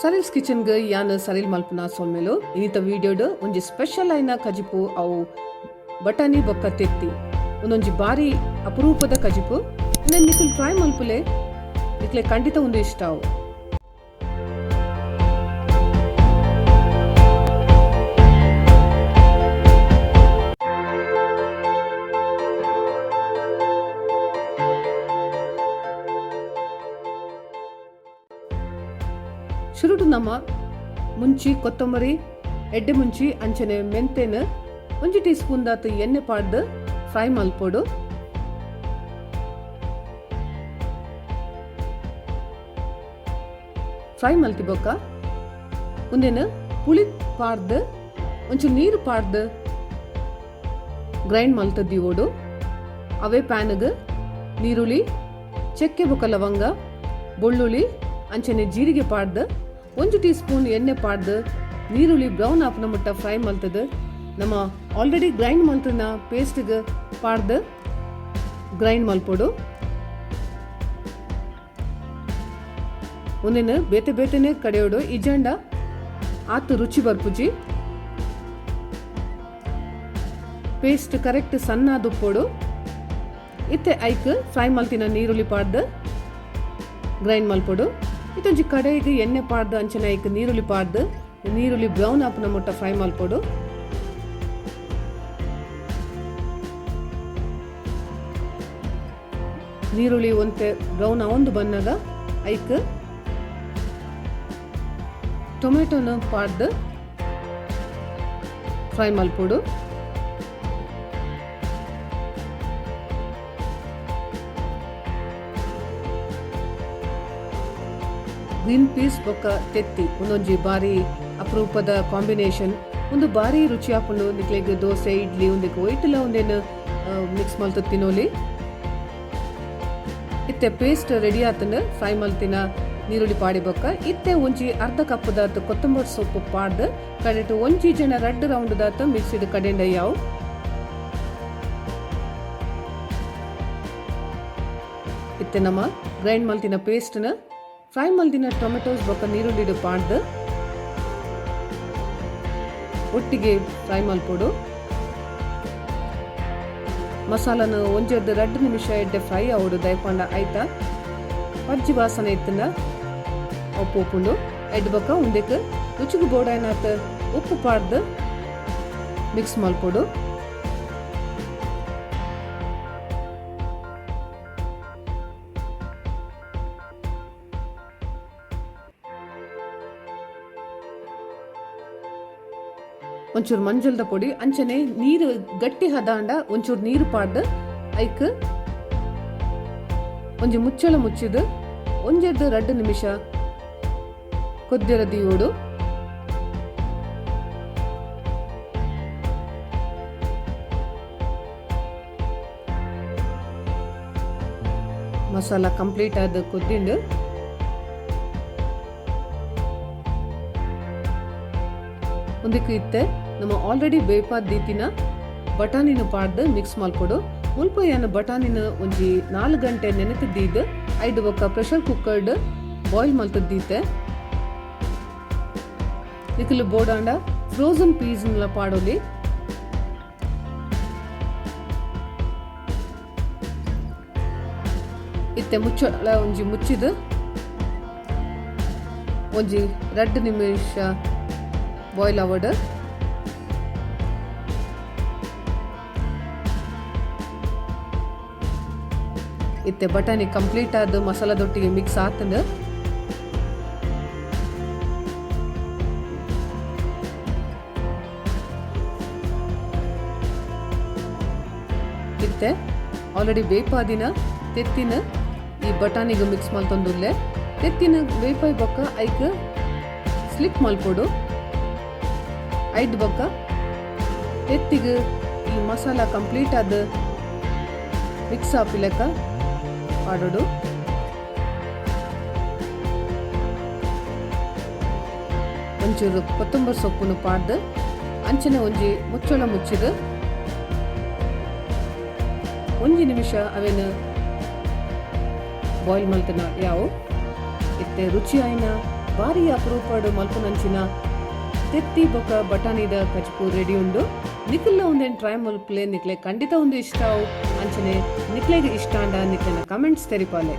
ಸರಿಲ್ಸ್ kitchen ಗೆ ಯಾನ್ ಸರಿಲ್ ಮಲ್ಪನ ಸೊಲ್ಮೆಲು ಇನ್ನಿತ ವಿಡಿಯೋಡ್ ಒಂಜಿ ಸ್ಪೆಷಲ್ ಐನ ಕಜಿಪು ಅವು ಬಟಾಣಿ ಬೊಕ್ಕ ತೆತ್ತಿ ಒಂದೊಂಜಿ ಬಾರಿ ಅಪರೂಪದ ಕಜಿಪು ನಿಖಲ್ ಟ್ರೈ ಮಲ್ಪುಲೆ ನಿಕ್ಲೆ ಖಂಡಿತ ಒಂದು ಇಷ್ಟ ಅವು. ಶುರುಟು ನಮ್ಮ ಮುಂಚಿ ಕೊತ್ತಂಬರಿ ಎಡ್ಡೆ ಮುಂಚಿ ಅಂಚನೆ ಮೆಂತೆನ ಒಂಜಿ ಟೀ ಸ್ಪೂನ್ ದಾತ್ ಎಣ್ಣೆ ಪಾಡ್ದು ಫ್ರೈ ಮಲ್ಪೊಡು. ಫ್ರೈ ಮಲ್ತಿ ಬೊಕ್ಕ ಮುಂದೇನು ಪುಳಿ ಪಾಡ್ದು ಒಂಚೂರು ನೀರು ಪಾಡ್ದು ಗ್ರೈಂಡ್ ಮಲ್ತದ್ದಿ ಓಡು. ಅವೇ ಪ್ಯಾನ್ಗೆ ನೀರುಳ್ಳಿ ಚಕ್ಕೆ ಬೊಕ್ಕ ಲವಂಗ ಬೆಳ್ಳುಳ್ಳಿ ಅಂಚನೆ ಜೀರಿಗೆ ಪಾಡ್ದು ಒಂಜು ಟೀ ಸ್ಪೂನ್ ಎಣ್ಣೆ ಪಾಡ್ದು ನೀರುಳ್ಳಿ ಬ್ರೌನ್ ಆಪನ ಮುಟ್ಟ ಫ್ರೈ ಮಲ್ತದು ನಮ್ಮ ಆಲ್ರೆಡಿ ಗ್ರೈಂಡ್ ಮಲ್ತನ ಪೇಸ್ಟ್ಗೆ ಪಾಡ್ದು ಗ್ರೈಂಡ್ ಮಲ್ಪೊಡು. ಒಂದೇನು ಬೇತೆ ಬೇತೆನೆ ಕಡೆಯೋಡು ಇಜಂಡ ಆತು ರುಚಿ ಬರ್ಪುಜಿ ಪೇಸ್ಟ್ ಕರೆಕ್ಟ್ ಸಣ್ಣ ದುಪ್ಪೋಡು. ಇತ್ತೆ ಐಕ್ ಫ್ರೈ ಮಲ್ತಿನ ನೀರುಳ್ಳಿ ಪಾಡ್ದು ಗ್ರೈಂಡ್ ಮಲ್ಪೊಡು. ಇದೊಂಜಿ ಕಡೆಗೆ ಎಣ್ಣೆ ಪಾಡ್ದು ಅಂಚನೆ ಐಕ್ ನೀರುಳ್ಳಿ ಪಾಡ್ದು ನೀರುಳ್ಳಿ ಬ್ರೌನ್ ಆಪನ ಮುಟ್ಟ ಫ್ರೈ ಮಲ್ಪೊಡು. ನೀರುಳ್ಳಿ ಒಂತೆ ಬ್ರೌನ್ ಒಂದು ಬನ್ನಾಗ ಐಕ್ ಟೊಮೆಟೊನ ಪಾಡ್ದು ಫ್ರೈ ಮಲ್ಪೊಡು. ಗ್ರೀನ್ ಪೀಸ್ ಬೊಕ್ಕ ತೆತ್ತಿ ಒಂದೊಂಜಿ ಬಾರಿ ಅಪರೂಪದ ಕಾಂಬಿನೇಷನ್ ಒಂದು ಬಾರಿ ರುಚಿ ಹಾಕೊಂಡು ನಿಕ್ಲೆಗ್ ದೋಸೆ ಇಡ್ಲಿ ಒಂದಕ್ಕೆ ಒಯ್ಟಲ್ಲ ಒಂದೇನು ಮಿಕ್ಸ್ ಮಲ್ತ ತಿನ್ನೋಲಿ. ಇತ್ತೆ ಪೇಸ್ಟ್ ರೆಡಿ ಆತನ ಫ್ರೈ ಮಲ್ತಿನ ನೀರುಳ್ಳಿ ಪಾಡಿ ಬೊಕ್ಕ ಇತ್ತೆ ಒಂಜಿ ಅರ್ಧ ಕಪ್ ದಾತ್ ಕೊತ್ತಂಬರಿ ಸೊಪ್ಪು ಪಾಡ್ದು ಕಡೆಟು ಒಂಜಿ ಜನ ರೆಡ್ ರೌಂಡ್ ದಾತ್ ಮಿಕ್ಸಿಡ್ ಕಡೆಂಡ ಯಾವು. ಇತ್ತೆ ನಮ್ಮ ಗ್ರೈಂಡ್ ಮಲ್ತಿನ ಪೇಸ್ಟ್ನ ಫ್ರೈ ಮಲ್ದಿನ ಟೊಮೆಟೊಸ್ ಬೊಕ್ಕ ನೀರುಳ್ಳಿಡು ಪಾಡ್ದು ಒಟ್ಟಿಗೆ ಫ್ರೈ ಮಲ್ಪೊಡು. ಮಸಾಲನ ಒಂಜೆರ್ದು 2 ನಿಮಿಷ ಎಡ್ಡೆ ಫ್ರೈ ಆವಡು ದಯಪಂಡ ಆಯ್ತಾ ಪಜ್ಜಿ ವಾಸನೆ ಇತ್ತನ ಉಪ್ಪು ಉಪ್ಪುಂಡು ಎಡ್ ಬೊಕ್ಕ ಉಂದೆಕ್ ರುಚಿಗೆ ಬೋಡಾಯ್ನಾತ್ ಉಪ್ಪು ಪಾಡ್ದು ಮಿಕ್ಸ್ ಮಲ್ಪೊಡು. ಒಂಚೂರು ಮಂಜಲ್ದ ಪೊಡಿ ಅಂಚನೆ ನೀರು ಗಟ್ಟಿ ಹದಾಂಡ ಒಂಚೂರು ನೀರು ಪಾಡ್ದು ಐಕ್ ಒಂಜಿ ಮುಚ್ಚಳ ಮುಚ್ಚಿದು ಒಂಜೆರ್ದು 2 ನಿಮಿಷ ಕೊದ್ದಿರದಿ ಓಡು. ಮಸಾಲ ಕಂಪ್ಲೀಟ್ ಆದ ಕೊದ್ದಿಂಡು ಒಂದಕ್ಕೆ ಇತ್ತೆ ನಮ್ಮ ಆಲ್ರೆಡಿ ಬೇಪಾದ ದೀತಿನ ಬಟಾಣಿನ ಪಾಡ್ದು ಮಿಕ್ಸ್ ಮಲ್ಪೊಡು. ಮುಲ್ಪ ಏನು ಬಟಾಣಿನ ಒಂಜಿ 4 ಗಂಟೆ ನೆನೆತಿದ್ದಿದ್ದು 5 ಬೊಕ್ಕ ಪ್ರೆಷರ್ ಕುಕ್ಕರ್ಡ್ ಬಾಯ್ಲ್ ಮಲ್ತದ್ದೀತೆ. ನಿಖಲು ಬೋಡಾಂಡ ಫ್ರೋಝನ್ ಪೀಸ್ನ ಪಾಡೋಲಿ. ಇತ್ತೆ ಮುಚ್ಚಳ ಒಂಜಿ ಮುಚ್ಚಿದು ಒಂಜಿ 2 ನಿಮಿಷ ಬಾಯ್ಲ್ ಆವಡ್. ಇತ್ತೆ ಬಟಾಣಿ ಕಂಪ್ಲೀಟ್ ಆದ ಮಸಾಲದೊಟ್ಟಿಗೆ ಮಿಕ್ಸ್ ಆತಂದ ಇತ್ತೆ ಆಲ್ರೆಡಿ ಬೇಪಾದಿನ ತೆತ್ತಿನ ಈ ಬಟಾಣಿಗೆ ಮಿಕ್ಸ್ ಮಲ್ತೊಂದುಲ್ಲೆ. ತೆತ್ತಿನ ಬೇಪಾಯಿ ಬೊಕ್ಕ ಐಕ್ ಸ್ಲಿಪ್ ಮಲ್ಪೊಡು. 5 ಬೊಕ್ಕ ತೆತ್ತಿಗೆ ಈ ಮಸಾಲ ಕಂಪ್ಲೀಟ್ ಆದ ಮಿಕ್ಸ್ ಆಪಿಲೆಕ್ಕ ಪಾಡೋಡು. ಒಂಚೂರು ಕೊತ್ತಂಬರಿ ಸೊಪ್ಪನ್ನು ಪಾಡ್ದು ಅಂಚನೆ ಒಂಜಿ ಮುಚ್ಚಳ ಮುಚ್ಚಿದು ಒಂಜಿ ನಿಮಿಷ ಅವೇನು ಬಾಯ್ಲ್ ಮಲ್ತನ ಯಾವು ಇತ್ತೆ ರುಚಿ ಆಯ್ನ ಬಾರಿ ಅಪರೂಪಡ್ ಮಲ್ಪುನಂಚಿನ ತೆತ್ತಿ ಬೊಕ ಬಟಾಣಿದ ಕಚ್ಪು ರೆಡಿ ಉಂಡು. ನಿಕ್ಲ ಒಂದೇನು ಟ್ರೈ ಮಲ್ಪಲೆ ನಿಕ್ಲೆ ಖಂಡಿತ ಒಂದು ಇಷ್ಟ ಅಂಚನೆ ನಿಕ್ಲೆಗೆ ಇಷ್ಟ ಅಂಡ ನಿಕ್ಲೆನ ಕಮೆಂಟ್ಸ್ ತೆರಿಪಾಲೆ.